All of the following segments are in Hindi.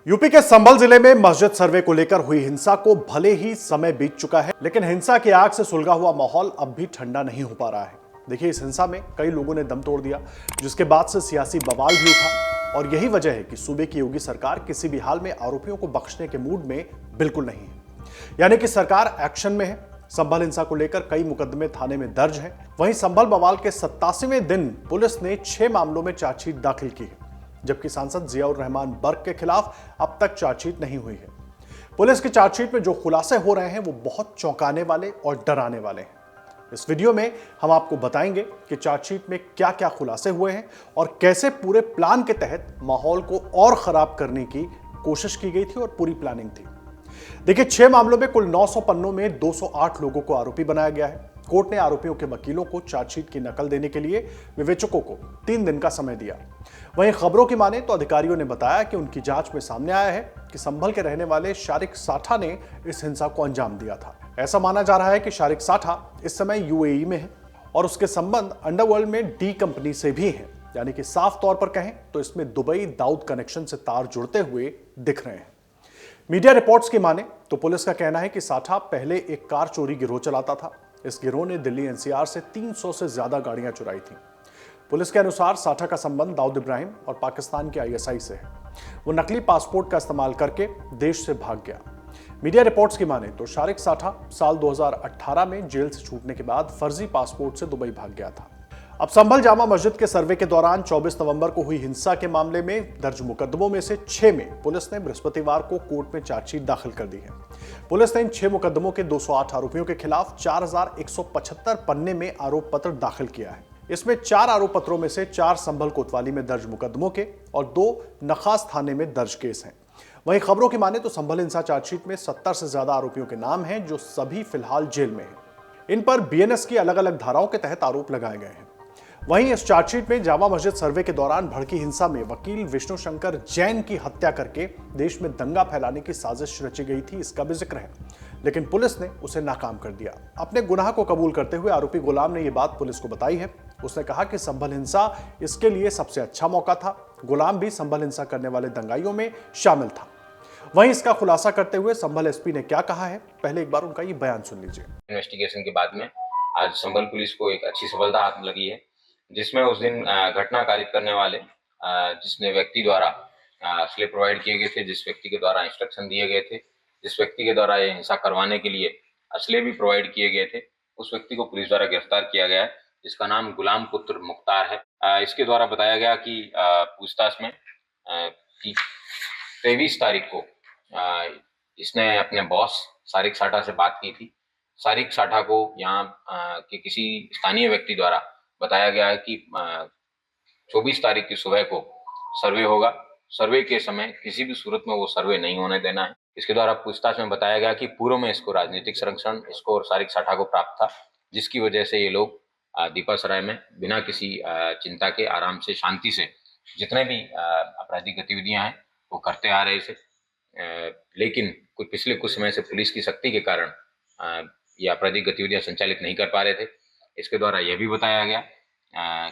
यूपी के संभल जिले में मस्जिद सर्वे को लेकर हुई हिंसा को भले ही समय बीत चुका है, लेकिन हिंसा की आग से सुलगा हुआ माहौल अब भी ठंडा नहीं हो पा रहा है। देखिए, इस हिंसा में कई लोगों ने दम तोड़ दिया, जिसके बाद से सियासी बवाल भी उठा और यही वजह है कि सूबे की योगी सरकार किसी भी हाल में आरोपियों को बख्शने के मूड में बिल्कुल नहीं है। यानी कि सरकार एक्शन में है। संभल हिंसा को लेकर कई मुकदमे थाने में दर्ज हैं। वहीं संभल बवाल के 87वें दिन पुलिस ने 6 मामलों में चार्जशीट दाखिल की है, जबकि सांसद जियाउर रहमान बर्क के खिलाफ अब तक चार्जशीट नहीं हुई है। पुलिस की चार्जशीट में जो खुलासे हो रहे हैं वो बहुत चौंकाने वाले और डराने वाले हैं। इस वीडियो में हम आपको बताएंगे कि चार्जशीट में क्या क्या खुलासे हुए हैं और कैसे पूरे प्लान के तहत माहौल को और खराब करने की कोशिश की गई थी और पूरी प्लानिंग थी। देखिए, 6 मामलों में कुल 900 पन्नों में 208 लोगों को आरोपी बनाया गया है। कोर्ट ने आरोपियों के वकीलों को चार्जशीट की नकल देने के लिए विवेचकों को 3 दिन का समय दिया। वहीं खबरों की माने तो अधिकारियों ने बताया कि उनकी जांच में सामने आया है कि संभल के रहने वाले शारिक साठा ने इस हिंसा को अंजाम दिया था। ऐसा माना जा रहा है कि शारिक साठा इस समय यूएई में है और उसके संबंध अंडरवर्ल्ड में डी कंपनी से भी हैं। यानी कि साफ तौर पर कहें तो इसमें दुबई दाऊद कनेक्शन से तार जुड़ते हुए दिख रहे हैं। मीडिया रिपोर्ट्स की माने तो पुलिस का कहना है कि साठा पहले एक कार चोरी गिरोह चलाता था। इस गिरोह ने दिल्ली एनसीआर से 300 से ज्यादा गाड़ियां चुराई थी। पुलिस के अनुसार साठा का संबंध दाऊद इब्राहिम और पाकिस्तान के आईएसआई से है। वो नकली पासपोर्ट का इस्तेमाल करके देश से भाग गया। मीडिया रिपोर्ट्स की माने तो शारिक साठा साल 2018 में जेल से छूटने के बाद फर्जी पासपोर्ट से दुबई भाग गया था। अब संभल जामा मस्जिद के सर्वे के दौरान 24 नवंबर को हुई हिंसा के मामले में दर्ज मुकदमों में से 6 में पुलिस ने बृहस्पतिवार को कोर्ट में चार्जशीट दाखिल कर दी है। पुलिस ने इन 6 मुकदमों के 208 आरोपियों के खिलाफ 4175 पन्ने में आरोप पत्र दाखिल किया है। इसमें 4 आरोप पत्रों में से 4 संभल कोतवाली में दर्ज मुकदमों के और 2 नखास थाने में दर्ज केस हैं। वहीं खबरों की माने तो संभल हिंसा चार्जशीट में 70 से ज्यादा आरोपियों के नाम हैं, जो सभी फिलहाल जेल में हैं। इन पर बीएनएस की अलग अलग धाराओं के तहत आरोप लगाए गए हैं। वहीं इस चार्जशीट में जामा मस्जिद सर्वे के दौरान भड़की हिंसा में वकील विष्णु शंकर जैन की हत्या करके देश में दंगा फैलाने की साजिश रची गई थी, इसका भी जिक्र है, लेकिन पुलिस ने उसे नाकाम कर दिया। अपने गुनाह को कबूल करते हुए आरोपी गुलाम ने यह बात पुलिस को बताई है। उसने कहा कि संभल हिंसा इसके लिए सबसे अच्छा मौका था। गुलाम भी संभल हिंसा करने वाले दंगाइयों में शामिल था। वहीं इसका खुलासा करते हुए संभल एसपी ने क्या कहा है, पहले एक बार उनका ये बयान सुन लीजिए। इन्वेस्टिगेशन के बाद में आज संभल पुलिस को एक अच्छी सफलता हाथ लगी है, जिसमें उस दिन घटना कारित करने वाले जिसने व्यक्ति द्वारा असले प्रोवाइड किए गए थे, जिस व्यक्ति के द्वारा इंस्ट्रक्शन दिए गए थे, जिस व्यक्ति के द्वारा ये हिंसा करवाने के लिए असले भी प्रोवाइड किए गए थे, उस व्यक्ति को पुलिस द्वारा गिरफ्तार किया गया है, जिसका नाम गुलाम पुत्र मुख्तार है। इसके द्वारा बताया गया कि पूछताछ में 23 तारीख को इसने अपने बॉस शारिक साठा से बात की थी। शारिक साठा को यहाँ के किसी स्थानीय व्यक्ति द्वारा बताया गया है कि 24 तारीख की सुबह को सर्वे होगा। सर्वे के समय किसी भी सूरत में वो सर्वे नहीं होने देना है। इसके द्वारा पूछताछ में बताया गया कि पूर्व में इसको राजनीतिक संरक्षण इसको और शारिक साठा को प्राप्त था, जिसकी वजह से ये लोग दीपासराय में बिना किसी चिंता के आराम से शांति से जितने भी आपराधिक गतिविधियां हैं वो करते आ रहे थे। लेकिन पिछले कुछ समय से पुलिस की सख्ती के कारण ये आपराधिक गतिविधियां संचालित नहीं कर पा रहे थे। इसके द्वारा यह भी बताया गया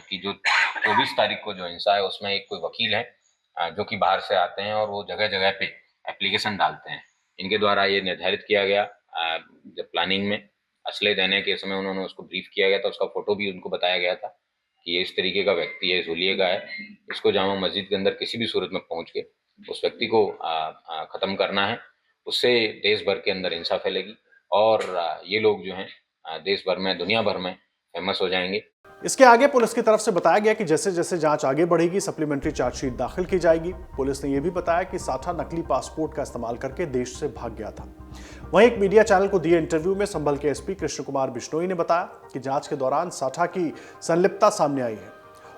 कि जो 24 तारीख को जो हिंसा है उसमें एक कोई वकील है जो कि बाहर से आते हैं और वो जगह जगह पे एप्लीकेशन डालते हैं। इनके द्वारा ये निर्धारित किया गया, जब प्लानिंग में असले देने के समय उन्होंने उसको ब्रीफ किया गया था, उसका फोटो भी उनको बताया गया था कि ये इस तरीके का व्यक्ति है, झूलिए का है, इसको जामा मस्जिद के अंदर किसी भी सूरत में पहुंच के उस व्यक्ति को खत्म करना है। उससे देश भर के अंदर हिंसा फैलेगी और ये लोग जो हैं देश भर में, दुनिया भर में फेमस हो जाएंगे। इसके आगे पुलिस की तरफ से बताया गया कि जैसे जैसे जांच आगे बढ़ेगी सप्लीमेंट्री चार्जशीट दाखिल की जाएगी। पुलिस ने यह भी बताया कि साठा नकली पासपोर्ट का इस्तेमाल करके देश से भाग गया था। वहीं एक मीडिया चैनल को दिए इंटरव्यू में संभल के एसपी कृष्ण कुमार बिश्नोई ने बताया कि जांच के दौरान साठा की संलिप्तता सामने आई है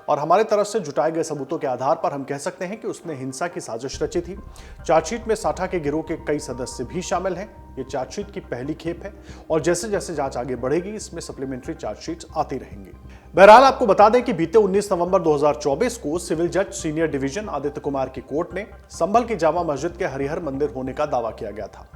और हमारे तरफ से जुटाए गए सबूतों के आधार पर हम कह सकते हैं कि उसने हिंसा की साजिश रची थी। चार्जशीट में साठा के गिरोह के कई सदस्य भी शामिल हैं। ये चार्जशीट की पहली खेप है और जैसे जैसे जांच आगे बढ़ेगी इसमें सप्लीमेंट्री चार्जशीट्स आती रहेंगी। बहरहाल आपको बता दें कि बीते 19 नवंबर 2024 को सिविल जज सीनियर डिवीजन आदित्य कुमार की कोर्ट ने संभल की जामा मस्जिद के हरिहर मंदिर होने का दावा किया गया था।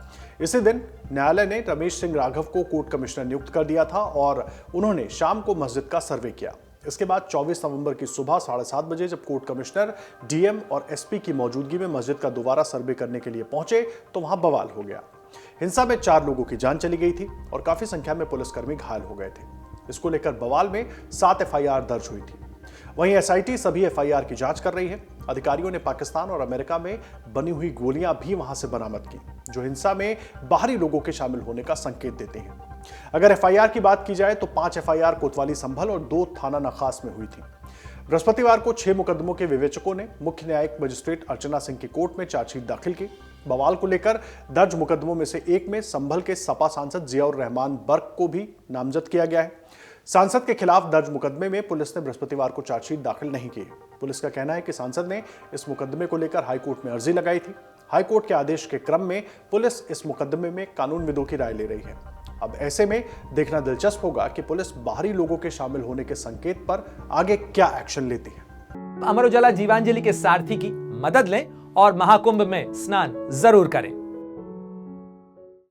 इसी दिन न्यायालय ने रमेश सिंह राघव को कोर्ट कमिश्नर नियुक्त कर दिया था और उन्होंने शाम को मस्जिद का सर्वे किया। इसके बाद 24 नवंबर की सुबह 7:30 बजे जब कोर्ट कमिश्नर, डीएम और एसपी की मौजूदगी में मस्जिद का दोबारा सर्वे करने के लिए पहुंचे तो वहां बवाल हो गया। हिंसा में 4 लोगों की जान चली गई थी और काफी संख्या में पुलिसकर्मी घायल हो गए थे। इसको लेकर बवाल में 7 एफआईआर दर्ज हुई थी। वहीं एसआईटी सभी एफआईआर की जांच कर रही है। अधिकारियों ने पाकिस्तान और अमेरिका में बनी हुई गोलियां भी वहां से बरामद की, जो हिंसा में बाहरी लोगों के शामिल होने का संकेत देते हैं। अगर एफआईआर की बात की जाए तो 5 एफआईआर कोतवाली संभल और 2 थाना नखास में हुई थी। बृहस्पतिवार को 6 मुकदमों के विवेचकों ने मुख्य न्यायिक मजिस्ट्रेट अर्चना सिंह की कोर्ट में चार्जशीट दाखिल की। बवाल को लेकर दर्ज मुकदमों में से एक में संभल के सपा सांसद जियाउर रहमान बर्क को भी नामजद किया गया है। सांसद के खिलाफ दर्ज मुकदमे में पुलिस ने बृहस्पतिवार को चार्जशीट दाखिल नहीं की। पुलिस का कहना है कि सांसद ने इस मुकदमे को लेकर हाईकोर्ट में अर्जी लगाई थी। हाईकोर्ट के आदेश के क्रम में पुलिस इस मुकदमे में कानूनविदों की राय ले रही है। अब ऐसे में देखना दिलचस्प होगा कि पुलिस बाहरी लोगों के शामिल होने के संकेत पर आगे क्या एक्शन लेती है। अमर उजाला जीवांजलि के सारथी की मदद लें और महाकुंभ में स्नान जरूर करें।